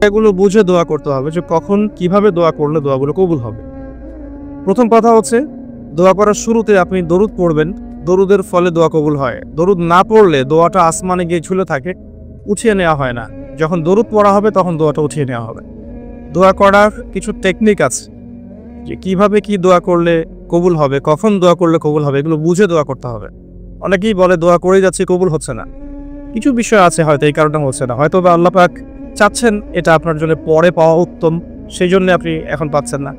এগুলো বুঝে দোয়া করতে হবে যে কখন কিভাবে দোয়া করলে দোয়াগুলো কবুল হবে। প্রথম কথা হচ্ছে, দোয়া করার শুরুতে আপনি দরুদ পড়বেন। দরুদের ফলে দোয়া কবুল হয়। দরুদ না পড়লে দোয়াটা আসমানে গিয়ে ঝুলে থাকে, উঠিয়ে নেওয়া হয় না। যখন দরুদ পড়া হবে তখন দোয়াটা উঠিয়ে নেওয়া হবে। দোয়া করার কিছু টেকনিক আছে, যে কিভাবে কি দোয়া করলে কবুল হবে, কখন দোয়া করলে কবুল হবে, এগুলো বুঝে দোয়া করতে হবে। অনেকেই বলে দোয়া করেই যাচ্ছে, কবুল হচ্ছে না। কিছু বিষয় আছে হয়তো এই কারণে হচ্ছে না, হয়তো বা আল্লাহ পাক চাচ্ছেন এটা আপনার জন্য পরে পাওয়া উত্তম, সেই জন্য আপনি এখন পাচ্ছেন না।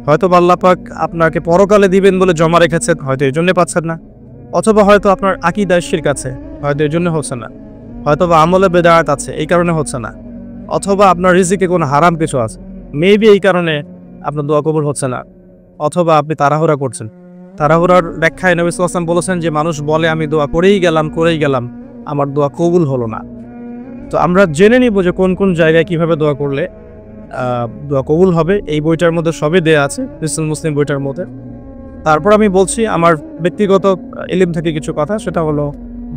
হয়তো বা আল্লাহ পাক আপনাকে পরকালে দিবেন বলে জমা রেখেছেন, হয়তো এই জন্য পাচ্ছেন না। অথবা হয়তো আপনার আকীদায় শিরক আছে, হয়তো এই জন্য হচ্ছে না। হয়তো বা আমলে বেদায়াত আছে, এই কারণে হচ্ছে না। অথবা আপনার রিজিকে কোনো হারাম কিছু আছে, মেবি এই কারণে আপনার দোয়া কবুল হচ্ছে না। অথবা আপনি তাড়াহুড়া করছেন। তাড়াহুড়ার ব্যাখ্যায় নবী সাল্লাল্লাহু আলাইহি ওয়াসাল্লাম বলেছেন যে মানুষ বলে আমি দোয়া করেই গেলাম, আমার দোয়া কবুল হলো না। তো আমরা জেনে নিব যে কোন কোন জায়গায় কিভাবে দোয়া করলে দোয়া কবুল হবে। এই বইটার মধ্যে সবই দেয়া আছে, হিসনুল মুসলিম বইটার মধ্যে। তারপর আমি বলছি আমার ব্যক্তিগত ইলম থেকে কিছু কথা, সেটা হলো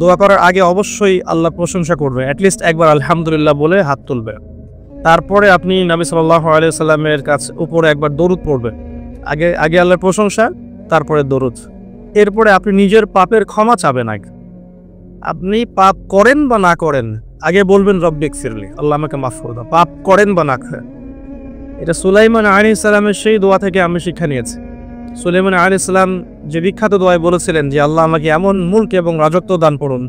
দোয়া করার আগে অবশ্যই আল্লাহর প্রশংসা করবে, অ্যাটলিস্ট একবার আলহামদুলিল্লাহ বলে হাত তুলবে। তারপরে আপনি নবী সাল্লাল্লাহু আলাইহি ওয়াসাল্লামের কাছে উপরে একবার দরুদ পড়বেন। আগে আল্লাহর প্রশংসা, তারপরে দরুদ। এরপরে আপনি নিজের পাপের ক্ষমা চাবেন। আগে আপনি পাপ করেন বা না করেন, আগে বলবেন রব্বিগফিরলি, আল্লাহ আমাকে মাফ করে দাও, পাপ করেন বা না করেন। এটা সুলাইমান আলাইহিস সালামের সেই দোয়া থেকে আমি শিক্ষা নিয়েছি। সুলাইমান আলাইহিস সালাম যে বিখ্যাত দোয়ায় বলেছিলেন যে আল্লাহ আমাকে এমন মুলক এবং রাজত্ব দান করুন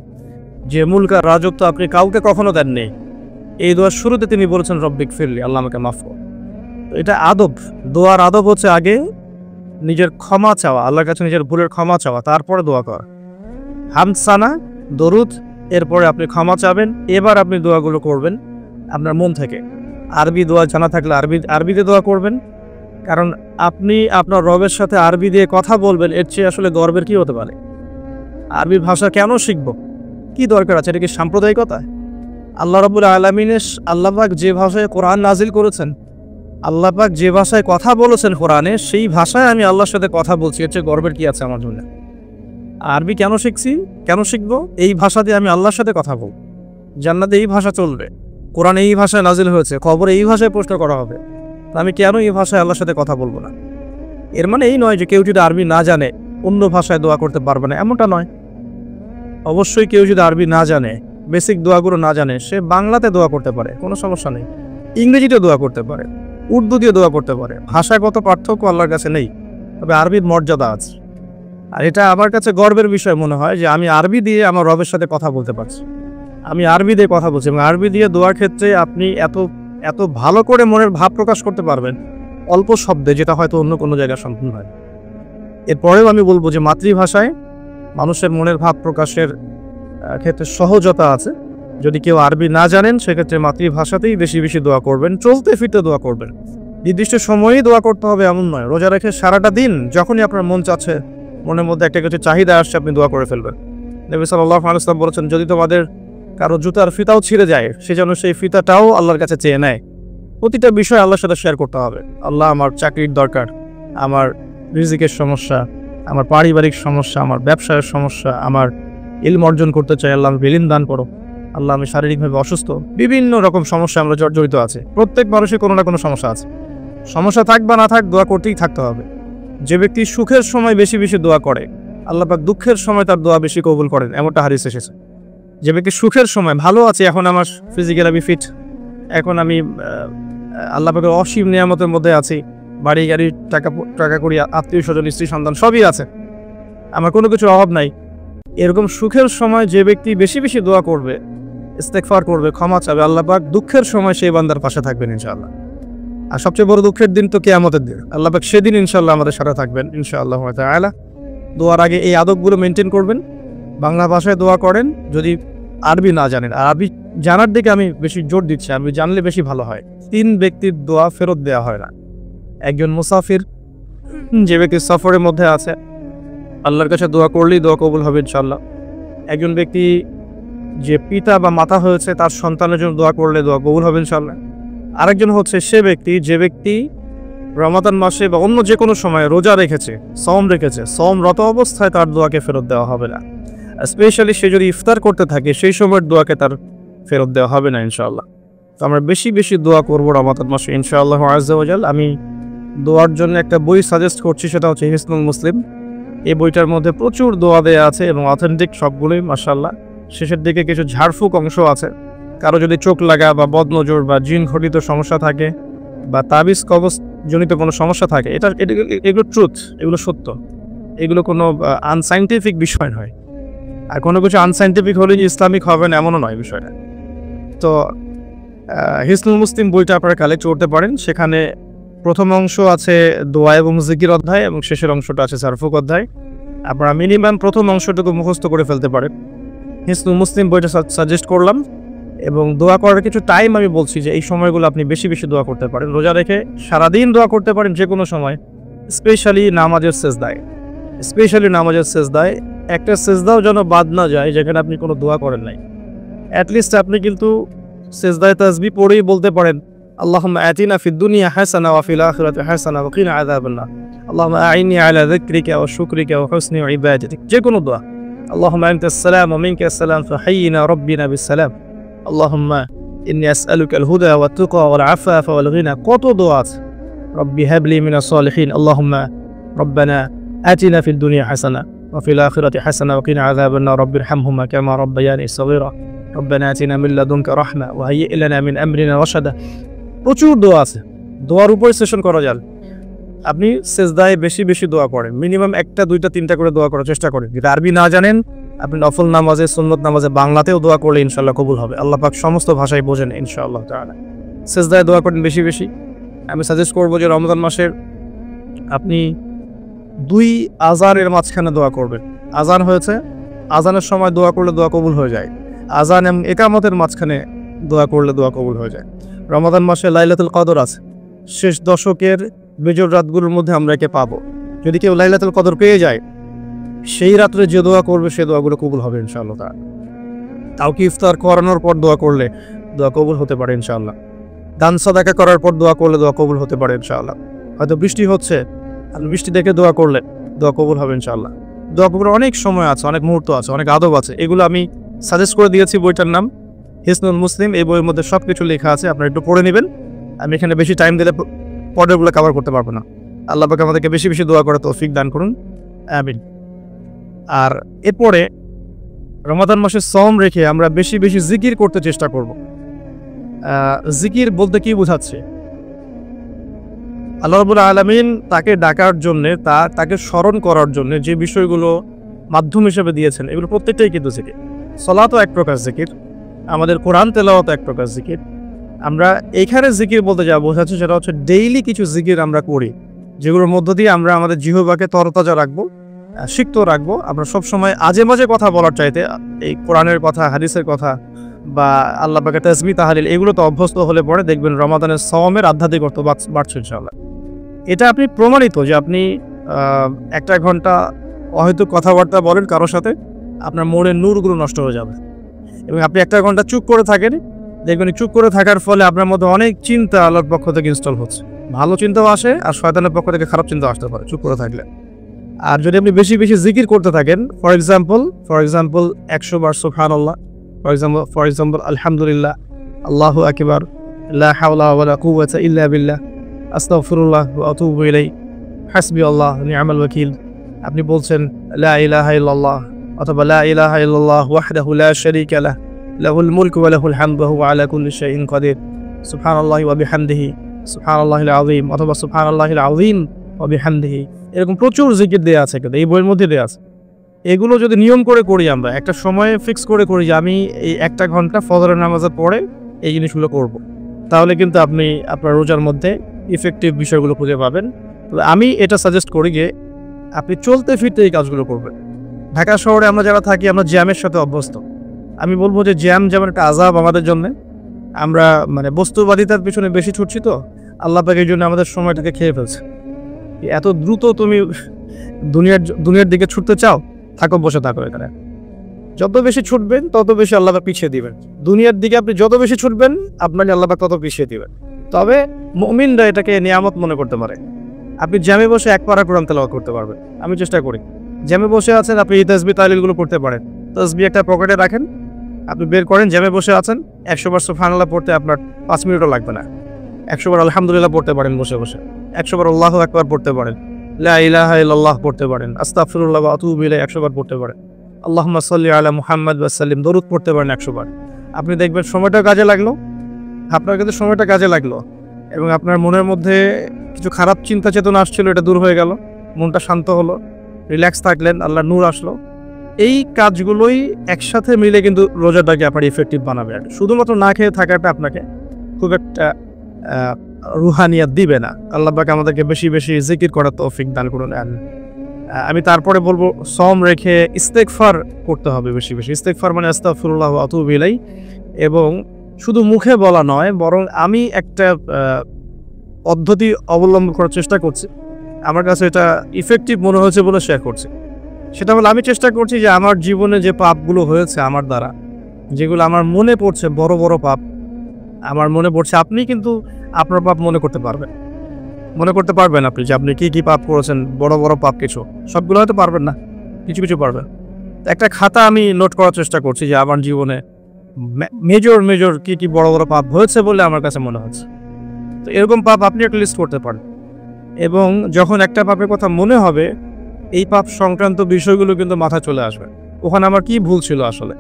যে মুলক আর রাজত্ব আপনি কাউকে কখনো দেননি। এই দোয়ার শুরুতে তিনি বলেছেন রব্বিগফিরলি, আল্লাহ আমাকে মাফ করুন। এটা আদব, দোয়ার আদব হচ্ছে আগে নিজের ক্ষমা চাওয়া, আল্লাহর কাছে নিজের ভুলের ক্ষমা চাওয়া, তারপরে দোয়া করা। হামদ সানা, দরুদ, এরপরে আপনি ক্ষমা চাবেন। এবার আপনি দোয়াগুলো করবেন আপনার মন থেকে। আরবি দোয়া জানা থাকলে আরবিতে দোয়া করবেন, কারণ আপনি আপনার রবের সাথে আরবি দিয়ে কথা বলবেন, এর চেয়ে আসলে গর্বের কি হতে পারে? আরবি ভাষা কেন শিখব, কি দরকার আছে? এটা কি সাম্প্রদায়িকতা? আল্লাহ রাব্বুল আলামিনের আল্লাহ পাক যে ভাষায় কোরআন নাজিল করেছেন, আল্লাহ পাক যে ভাষায় কথা বলেছেন কোরআনে, সেই ভাষায় আমি আল্লাহর সাথে কথা বলছি, এর চেয়ে গর্বের কি আছে আমার জন্য? আরবি কেন শিখছি, কেন শিখবো? এই ভাষা দিয়ে আমি আল্লাহর সাথে কথা বলব। জান্নাতে এই ভাষা চলবে, কোরআনে এই ভাষায় নাজিল হয়েছে, কবরে এই ভাষায় প্রশ্ন করা হবে, তা আমি কেন এই ভাষায় আল্লাহর সাথে কথা বলবো না? এর মানে এই নয় যে কেউ যদি আরবি না জানে অন্য ভাষায় দোয়া করতে পারবে না, এমনটা নয়। অবশ্যই কেউ যদি আরবি না জানে, বেসিক দোয়াগুলো না জানে, সে বাংলাতে দোয়া করতে পারে, কোনো সমস্যা নেই। ইংরেজিতে দোয়া করতে পারে, উর্দু দিয়ে দোয়া করতে পারে। ভাষাগত পার্থক্য আল্লাহর কাছে নেই, তবে আরবির মর্যাদা আছে। আর এটা আমার কাছে গর্বের বিষয় মনে হয় যে আমি আরবি দিয়ে আমার রবের সাথে কথা বলতে পারছি। আমি আরবি দিয়ে কথা বলছি, এবং আরবি দিয়ে দোয়ার ক্ষেত্রে আপনি এত ভালো করে মনের ভাব প্রকাশ করতে পারবেন অল্প শব্দে, যেটা হয়তো অন্য কোনো জায়গায় সম্ভব হয়। এরপরেও আমি বলবো যে মাতৃভাষায় মানুষের মনের ভাব প্রকাশের ক্ষেত্রে সহজতা আছে। যদি কেউ আরবি না জানেন, সেক্ষেত্রে মাতৃভাষাতেই বেশি বেশি দোয়া করবেন, চলতে ফিরতে দোয়া করবেন। নির্দিষ্ট সময়েই দোয়া করতে হবে এমন নয়। রোজা রেখে সারাটা দিন যখনই আপনার মন চাচ্ছে, মনের মধ্যে একটা কিছু চাহিদা আসছে, আপনি দোয়া করে ফেলবেন। নবী সাল্লাল্লাহু আলাইহি ওয়াসাল্লাম বলেছেন, যদি তোমাদের কারো জুতার ফিতাও ছিঁড়ে যায়, সে যেন সেই ফিতাটাও আল্লাহর কাছে চেয়ে নেয়। প্রতিটা বিষয় আল্লাহর সাথে শেয়ার করতে হবে। আল্লাহ, আমার চাকরির দরকার, আমার রিজিকের সমস্যা, আমার পারিবারিক সমস্যা, আমার ব্যবসার সমস্যা, আমার ইলম অর্জন করতে চাই, আল্লাহ আমাকে ইলম দান করো। আল্লাহ, আমি শারীরিকভাবে অসুস্থ। বিভিন্ন রকম সমস্যা আমরা জর্জরিত আছে। প্রত্যেক মানুষের কোনো না কোনো সমস্যা আছে। সমস্যা থাক বা না থাক, দোয়া করতেই থাকতে হবে। যে ব্যক্তি সুখের সময় বেশি বেশি দোয়া করে, আল্লাহ পাক দুঃখের সময় তার দোয়া বেশি কবুল করেন, এমনটা হাদিস এসেছে। যে ব্যক্তি সুখের সময় ভালো আছে, এখন আমার ফিজিক্যাল আমি ফিট, এখন আমি আল্লাহ পাকের অসীম নিয়ামতের মধ্যে আছি, বাড়ি গাড়ি টাকা করি, আত্মীয় স্বজন, স্ত্রী সন্তান সবই আছে, আমার কোনো কিছুর অভাব নাই। এরকম সুখের সময় যে ব্যক্তি বেশি বেশি দোয়া করবে, ইস্তেগফার করবে, ক্ষমা চাবে, আল্লাহ পাক দুঃখের সময় সেই বান্দার পাশে থাকবেন ইনশাআল্লাহ। আর সবচেয়ে বড় দুঃখের দিন তো কিয়ামতের দিন, আল্লাহ পাক সেদিন ইনশাআল্লাহ আমাদের সাথে থাকবেন ইনশাআল্লাহ তাআলা। দোয়ার আগে এই আদবগুলো মেনটেন করবেন। বাংলা ভাষায় দোয়া করেন যদি আরবি না জানেন। আরবি জানার দিকে আমি বেশি জোর দিচ্ছি, আরবি জানলে বেশি ভালো হয়। 3 ব্যক্তির দোয়া ফেরত দেওয়া হয় না। একজন মুসাফির, যে ব্যক্তি সফরের মধ্যে আছে, আল্লাহর কাছে দোয়া করলেই দোয়া কবুল হবে ইনশাআল্লাহ। একজন ব্যক্তি যে পিতা বা মাতা হয়েছে, তার সন্তানের জন্য দোয়া করলে দোয়া কবুল হবে ইনশাআল্লাহ। আরেকজন হচ্ছে সে ব্যক্তি যে ব্যক্তি রমাদান মাসে বা অন্য যে কোনো সময় রোজা রেখেছে, সমরত অবস্থায় তার দোয়াকে ফেরত দেওয়া হবে না। স্পেশালি সে যদি ইফতার করতে থাকে, সেই সময়ের দোয়াকে তার ফেরত দেওয়া হবে না ইনশাআল্লাহ। তো আমরা বেশি বেশি দোয়া করবো রমাদান মাসে ইনশাআল্লাহ আজ্জা ওয়া জাল। আমি দোয়ার জন্য একটা বই সাজেস্ট করছি, সেটা হচ্ছে হিসনুল মুসলিম। এই বইটার মধ্যে প্রচুর দোয়া দেয়া আছে এবং অথেন্টিক সবগুলোই মাশাআল্লাহ। শেষের দিকে কিছু ঝাড়ফুঁক অংশ আছে। কারো যদি চোখ লাগা বা বদনজর বা জিন ঘটিত সমস্যা থাকে বা তাবিজ কবজ জনিত কোনো সমস্যা থাকে, এগুলো ট্রুথ, এগুলো সত্য, এগুলো কোনো আনসাইন্টিফিক বিষয় নয়। আর কোনো কিছু আনসাইন্টিফিক হলে যে ইসলামিক হবে না এমনও নয় বিষয়টা। তো হিসনুল মুসলিম বইটা আপনারা কালেক্ট করতে পারেন। সেখানে প্রথম অংশ আছে দোয়া এবং জিকির অধ্যায় এবং শেষের অংশটা আছে ঝাড়ফুঁক অধ্যায়। আপনারা মিনিমাম প্রথম অংশটুকু মুখস্থ করে ফেলতে পারেন। হিসনুল মুসলিম বইটা সাজেস্ট করলাম। এবং দোয়া করার কিছু টাইম আমি বলছি যে এই সময়গুলো আপনি বেশি বেশি দোয়া করতে পারেন। রোজা রেখে সারাদিন দোয়া করতে পারেন যে কোনো সময়, স্পেশালি নামাজের সেজদায় একটা সেজদাও যেন বাদ না যায় যেখানে আপনি কোনো দোয়া করেন নাই। অ্যাটলিস্ট আপনি কিন্তু সেজদায় তাসবিহ পড়েই বলতে পারেন আল্লাহুম্মা আতিনা ফিদ দুনিয়া হাসানা ওয়া ফিল আখিরাতি হাসানা ওয়া কিনা আযাবান্নার, আল্লাহুম্মা আইনি আলা যিকরিকা ওয়া শুকরিকা ওয়া হুসনি ইবাদাতিক। যে কোনো দোয়া, আল্লাহুম্মা আনতাস সালাম ওয়া মিনকাস সালাম ফাহাইয়িনা রাব্বিনা বিস সালাম, আল্লাহুম্মা ইন্নী আসআলুকাল হুদা ওয়াত তুকা ওয়াল আফাফা ওয়াল গিনা। কত দোয়া আছে। রব্বি হাবলি মিনাস সালিহিন, আল্লাহুম্মা রব্বানা আতিনা ফিদ দুনিয়া হাসানা ওয়া ফিল আখিরাতি হাসানা ওয়া কিনা আযাবান্নার, রব্বিরহামহুমা কামা রাব্বায়ানি সগীরা, রব্বানা আতিনা মিন লাদুনকা রাহমা ওয়া হাইয়্যি লানা মিন আমরিনা রাশাদা। প্রচুর দোয়া আছে, দোয়ার উপর সেশন করা যান। আপনি সেজদায় বেশি বেশি দোয়া করেন, মিনিমাম 1টা 2টা 3টা করে দোয়া করার চেষ্টা করেন। যদি আরবি না জানেন, আপনি নফল নামাজে, সুন্নত নামাজে বাংলাতেও দোয়া করলে ইনশাআল্লাহ কবুল হবে। আল্লাহ পাক সমস্ত ভাষায় বোঝেন ইনশাআল্লাহ তাআলা। সেজদায় দোয়া করেন বেশি বেশি। আমি সাজেস্ট করবো যে রমজান মাসের আপনি 2 আজানের মাঝখানে দোয়া করবেন। আজান হয়েছে, আজানের সময় দোয়া করলে দোয়া কবুল হয়ে যায়। আজান এবং একামতের মাঝখানে দোয়া করলে দোয়া কবুল হয়ে যায়। রমাদান মাসে লাইলাতুল কদর আছে, শেষ দশকের বেজর রাতগুলোর মধ্যে আমরা একে পাবো। যদি কেউ লাইলাতুল কদর পেয়ে যায়, সেই রাত্রে যে দোয়া করবে সে দোয়াগুলো কবুল হবে ইনশাআল্লাহ তাআলা। কাউকে ইফতার করানোর পর দোয়া করলে দোয়া কবুল হতে পারে ইনশাআল্লাহ। দান সাদাকা করার পর দোয়া করলে দোয়া কবুল হতে পারে ইনশাআল্লাহ। হয়তো বৃষ্টি হচ্ছে, আর বৃষ্টি দেখে দোয়া করলে দোয়া কবুল হবে ইনশাআল্লাহ। দোয়া কবুলের অনেক সময় আছে, অনেক মুহূর্ত আছে, অনেক আদব আছে। এগুলো আমি সাজেস্ট করে দিয়েছি। বইটার নাম হিসনুল মুসলিম। এই বইয়ের মধ্যে সব কিছু লেখা আছে, আপনারা একটু পড়ে নেবেন। আমি এখানে বেশি টাইম দিলে পর্যায়গুলো কভার করতে পারবো না। আল্লাহ পাক আমাদেরকে বেশি বেশি দোয়া করার তৌফিক দান করুন, আমিন। আর এরপরে রমাদান মাসে সওম রেখে আমরা বেশি বেশি জিকির করতে চেষ্টা করব। জিকির বলতে কি বোঝাচ্ছে? আল্লাহ রাব্বুল আলামিন তাকে ডাকার জন্যে, তাকে স্মরণ করার জন্য যে বিষয়গুলো মাধ্যম হিসেবে দিয়েছেন, এগুলো প্রত্যেকটাই কিন্তু জিকির। সালাতও এক প্রকার জিকির, আমাদের কোরআন তেলাওয়াতও এক প্রকার জিকির। আমরা এইখানে জিকির বলতে যা বোঝাচ্ছে সেটা হচ্ছে ডেইলি কিছু জিকির আমরা করি, যেগুলোর মধ্য দিয়ে আমরা আমাদের জিহ্বাকে তরতাজা রাখবো, সিক্ত রাখবো। আমরা সবসময় আজে বাজে কথা বলার চাইতে এই কোরআনের কথা, হাদিসের কথা বা আল্লাহ পাকের তাসবিহ তাহলিল, এগুলো তো অভ্যস্ত হলে পরে দেখবেন রমাদানের সওমের আধ্যাত্মিকতা বাড়ছে ইনশাআল্লাহ। এটা আপনি প্রমাণিত যে আপনি 1টা ঘন্টা অহেতুক কথাবার্তা বলেন কারোর সাথে, আপনার মনের নূরগুলো নষ্ট হয়ে যাবে। এবং আপনি 1টা ঘন্টা চুপ করে থাকেন, দেখবেন চুপ করে থাকার ফলে আপনার মধ্যে অনেক চিন্তা আল্লাহর পক্ষ থেকে ইনস্টল হচ্ছে। ভালো চিন্তাও আসে আর শয়তানের পক্ষ থেকে খারাপ চিন্তা আসতে পারে চুপ করে থাকলে। আর যদি আপনি বেশি বেশি জিকির করতে থাকেন, ফর এক্সাম্পল 100 বার সুবহানাল্লাহ, ফর এক্সাম্পল আলহামদুলিল্লাহ, আল্লাহু আকবার, লা হাওলা ওয়ালা কুওয়াতা ইল্লা বিল্লাহ, আস্তাগফিরুল্লাহ ওয়া আতুবু ইলাইহি, হাসবিয়াল্লাহ নি'মাল ওয়াকিল। আপনি বলছেন লা ইলাহা ইল্লাল্লাহ অথবা লা ইলাহা ইল্লাল্লাহ ওয়াহদাহু লা শারীকা লাহু, লাহুল মুলকু ওয়া লাহুল হামদু ওয়া হুয়া আলা কুল্লি শাইইন কাদির, সুবহানাল্লাহি ওয়া বিহামদিহি, সুবহানাল্লাহিল আযীম অথবা সুবহানাল্লাহিল আযীম ওয়া বিহামদিহি। এরকম প্রচুর জিকির দেয়া আছে, কিন্তু এই বইয়ের মধ্যে দেয়া আছে। এগুলো যদি নিয়ম করে করি, আমরা একটা সময় ফিক্স করে করি যে আমি এই 1টা ঘন্টা ফজরের নামাজের পরে এই জিনিসগুলো করব, তাহলে কিন্তু আপনি আপনার রোজার মধ্যে ইফেক্টিভ বিষয়গুলো খুঁজে পাবেন। তবে আমি এটা সাজেস্ট করি যে আপনি চলতে ফিরতে এই কাজগুলো করবেন। ঢাকা শহরে আমরা যারা থাকি, আমরা জ্যামের সাথে অভ্যস্ত। আমি বলবো যে জ্যাম যেমন একটা আযাব আমাদের জন্য, আমরা মানে বস্তুবাদিতার পিছনে বেশি ছুটছি, তো আল্লাহ পাক এই জন্য আমাদের সময়টাকে খেয়ে ফেলছে। এত দ্রুত তুমি দুনিয়ার দিকে ছুটতে চাও, থাকো, বসে থাকো এখানে। যত বেশি ছুটবেন তত বেশি আল্লাহ পাক পিছিয়ে দিবেন। দুনিয়ার দিকে আপনি যত বেশি ছুটবেন, আপনাকে আল্লাহ পাক তত পিছিয়ে দিবেন। তবে মুমিনরা এটাকে নিয়ামত মনে করতে পারে। আপনি জ্যামে বসে 1 পারা কোরআন তেলাওয়াত করতে পারবেন। আমি চেষ্টা করি, জ্যামে বসে আছেন, আপনি এই তাসবিহ তাহলিলগুলো করতে পারেন। তাসবিহ একটা পকেটে রাখেন, আপনি বের করেন, জ্যামে বসে আছেন, 100 বার সুবহানাল্লাহ পড়তে আপনার 5 মিনিটও লাগবে না। 100 বার আলহামদুলিল্লাহ পড়তে পারেন বসে বসে, 100 বার আল্লাহু আকবার পড়তে পারেন, লা ইলাহা ইল্লাল্লাহ পড়তে পারেন, আস্তাগফিরুল্লাহ ওয়া আতুবু ইলাইহি 100 বার পড়তে পারেন, আল্লাহুম্মা সাল্লি আলা মুহাম্মাদ ওয়া সাল্লিম দরুদ পড়তে পারেন 100 বার। আপনি দেখবেন সময়টা কাজে লাগলো, আপনার কিন্তু সময়টা কাজে লাগলো এবং আপনার মনের মধ্যে কিছু খারাপ চিন্তা চেতনা আসছিল, এটা দূর হয়ে গেল, মনটা শান্ত হলো, রিল্যাক্স থাকলেন, আল্লাহর নূর আসলো। এই কাজগুলোই একসাথে মিলে কিন্তু রোজাটাকে আপনার ইফেক্টিভ বানাবে। আর শুধুমাত্র না খেয়ে থাকাটা আপনাকে খুব একটা রুহানিয়াত দিবে না। আল্লাহ পাক আমাদেরকে বেশি বেশি জিকির করার তৌফিক দান করুন। আমি তারপরে বলবো সম রেখে ইস্তেগফার করতে হবে বেশি বেশি। ইস্তেগফার মানে আস্তাগফিরুল্লাহ ওয়া আতুবু ইলাইহি, এবং শুধু মুখে বলা নয়, বরং আমি একটা পদ্ধতি অবলম্বন করার চেষ্টা করছি, আমার কাছে এটা ইফেক্টিভ মনে হয়েছে বলে শেয়ার করছি। সেটা হলো আমি চেষ্টা করছি যে আমার জীবনে যে পাপগুলো হয়েছে আমার দ্বারা, যেগুলো আমার মনে পড়ছে বড় বড় পাপ আমার মনে পড়ছে, আপনি কিন্তু আপনার পাপ মনে করতে পারবেন আপনি যে আপনি কি কি পাপ করেছেন, বড় বড় পাপ কিছু, সবগুলো হয়তো পারবেন না, কিছু কিছু পারবেন। একটা খাতা আমি নোট করার চেষ্টা করছি যে আমার জীবনে মেজর কি কি বড় বড় পাপ হয়েছে বলে আমার কাছে মনে হচ্ছে। তো এরকম পাপ আপনি একটা লিস্ট করতে পারেন, এবং যখন একটা পাপের কথা মনে হবে, এই পাপ সংক্রান্ত বিষয়গুলো কিন্তু মাথায় চলে আসবে, ওখানে আমার কি ভুল ছিল আসলে,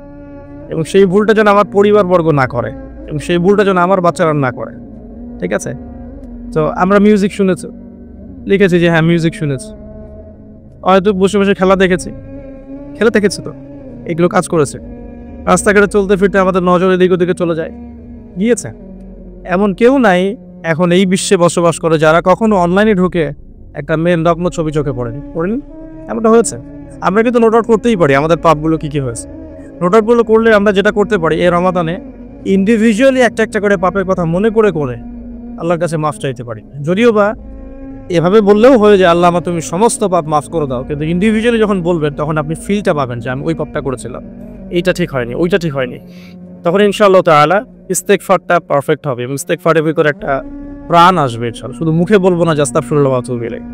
এবং সেই ভুলটা যেন আমার পরিবারবর্গ না করে, এবং সেই ভুলটা যেন আমার বাচ্চারা না করে। ঠিক আছে? তো আমরা মিউজিক শুনেছি, লিখেছি যে হ্যাঁ মিউজিক শুনেছি, হয়তো বসে বসে খেলা দেখেছি তো, এগুলো কাজ করেছে। রাস্তাঘাটে চলতে ফিরতে আমাদের নজর এদিক ওদিকে চলে যায়, গিয়েছে। এমন কেউ নাই এখন এই বিশ্বে বসবাস করে যারা কখনো অনলাইনে ঢুকে একটা মেন নগ্ন ছবি চোখে পড়েনি। এমনটা হয়েছে। আমরা কিন্তু নোট আউট করতেই পারি আমাদের পাপগুলো কি কি হয়েছে। নোট আউটগুলো করলে আমরা যেটা করতে পারি, এই রমাদানে ইন্ডিভিজুয়ালি একটা একটা করে পাপের কথা মনে করে আল্লাহর কাছে মাফ চাইতে পারি। যদিও বা এভাবে বললেও হয়ে যে আল্লাহ তুমি সমস্ত পাপ মাফ করে দাও, কিন্তু ইন্ডিভিজুয়ালি যখন বলবেন তখন আপনি ফিলটা পাবেন যে আমি ওই পাপটা করেছিলাম, এইটা ঠিক হয়নি, ওইটা ঠিক হয়নি, তখন ইনশাআল্লাহ তাআলা ইস্তেগফারটা পারফেক্ট হবে এবং ইস্তেগফারের ভিতরে একটা প্রাণ আসবে ইনশাআল্লাহ। শুধু মুখে বলবো না যে আস্তাগফিরুল্লাহ ওয়া আতুবু ইলাইহি।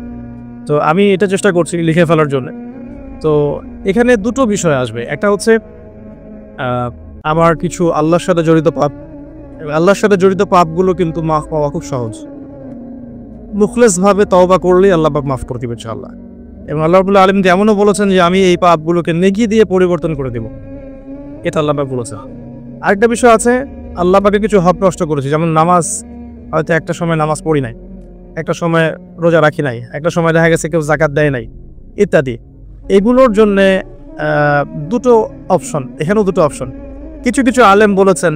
তো আমি এটা চেষ্টা করছি লিখে ফেলার জন্য। তো এখানে দুটো বিষয় আসবে, একটা হচ্ছে আমার কিছু আল্লাহর সাথে জড়িত পাপ, আল্লাহর সাথে জড়িত পাপগুলো কিন্তু মাফ পাওয়া খুব সহজ। মুখলেসভাবে তওবা করলেই আল্লাহ পাক মাফ করে দিবেন ইনশাআল্লাহ। এবং আল্লাহ রাব্বুল আলামিন এমনও বলেছেন যে আমি এই পাপগুলোকে নেকি দিয়ে পরিবর্তন করে দেব, এটা আল্লাহ পাক বলেছেন। আরেকটা বিষয় আছে, আল্লাহ পাকে কিছু হক নষ্ট করেছে, যেমন নামাজ, হয়তো একটা সময় নামাজ পড়ি নাই, একটা সময় রোজা রাখি নাই, একটা সময় দেখা গেছে কেউ যাকাত দেয় নাই ইত্যাদি। এগুলোর জন্যে দুটো অপশন, এখানেও দুটো অপশন। কিছু কিছু আলেম বলেছেন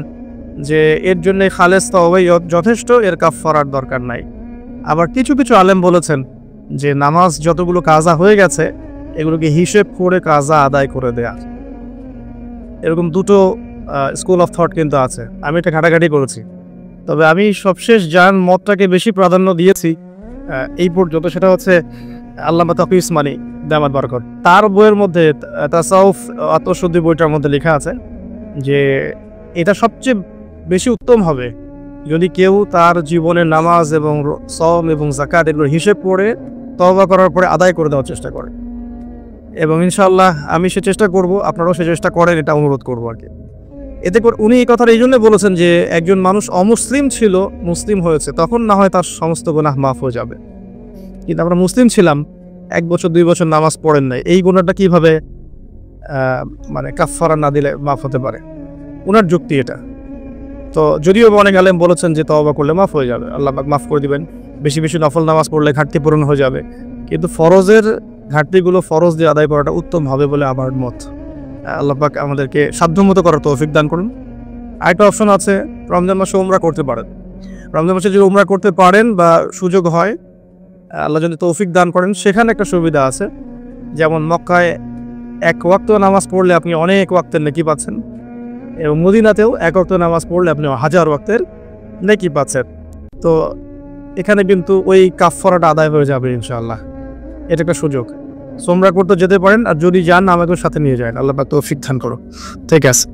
যে এর জন্য খালেস তওবাই যথেষ্ট, এর কাফারার দরকার নাই। আবার কিছু কিছু আলেম বলেছেন যে নামাজ যতগুলো কাজা হয়ে গেছে এগুলোকে হিসেব করে কাজা আদায় করে দেয়া। এরকম দুটো স্কুল অফ থট কিন্তু আছে, আমি এটা ঘাটাঘাটি করেছি। তবে আমি সবশেষ যার মতটাকে বেশি প্রাধান্য দিয়েছি এই পর্যন্ত, সেটা হচ্ছে আল্লামা তাকি উসমানী দামাত বারাকাত, তার বইয়ের মধ্যে তাসাউফ আত্মশুদ্ধি বইটার মধ্যে লেখা আছে যে এটা সবচেয়ে বেশি উত্তম হবে যদি কেউ তার জীবনে নামাজ এবং সওম এবং যাকাত এগুলোর হিসেব করে তওবা করার পরে আদায় করে দেওয়ার চেষ্টা করে। এবং ইনশাআল্লাহ আমি সে চেষ্টা করব, আপনারাও সে চেষ্টা করেন, এটা অনুরোধ করবো আর কি। এতে করে উনি এই কথাটা এই জন্য বলেছেন যে একজন মানুষ অমুসলিম ছিল, মুসলিম হয়েছে, তখন না হয় তার সমস্ত গুনাহ মাফ হয়ে যাবে, কিন্তু আমরা মুসলিম ছিলাম 1 বছর 2 বছর নামাজ পড়েন নাই, এই গুনাহটা কিভাবে মানে কাফারা না দিলে মাফ হতে পারে? ওনার যুক্তি এটা। তো যদিও অনেক আলেম বলেছেন যে তওবা করলে মাফ হয়ে যাবে, আল্লাহ পাক মাফ করে দিবেন, বেশি বেশি নফল নামাজ পড়লে ঘাটতি পূরণ হয়ে যাবে, কিন্তু ফরজের ঘাটতিগুলো ফরজ দিয়ে আদায় করাটা উত্তম হবে বলে আমার মত। আল্লাহ পাক আমাদেরকে সাধ্যমতো করার তৌফিক দান করুন। আরেকটা অপশন আছে, রমজান মাসে উমরা করতে পারেন। রমজান মাসে যদি উমরা করতে পারেন বা সুযোগ হয়, আল্লাহ যদি তৌফিক দান করেন, সেখানে একটা সুবিধা আছে, যেমন মক্কায় 1 ওয়াক্ত নামাজ পড়লে আপনি অনেক ওয়াক্তের নেকি পাচ্ছেন, এবং মদিনাতেও 1 ওয়াক্ত নামাজ পড়লে আপনি 1000 ওয়াক্তের নেকি পাচ্ছেন। তো এখানে কিন্তু ওই কাফারাটা আদায় হয়ে যাবে ইনশাআল্লাহ। এটা একটা সুযোগ, উমরা করতে যেতে পারেন, আর যদি যান আমাকে সাথে নিয়ে যান। আল্লাহ পাক তৌফিক দান করুন। ঠিক আছে।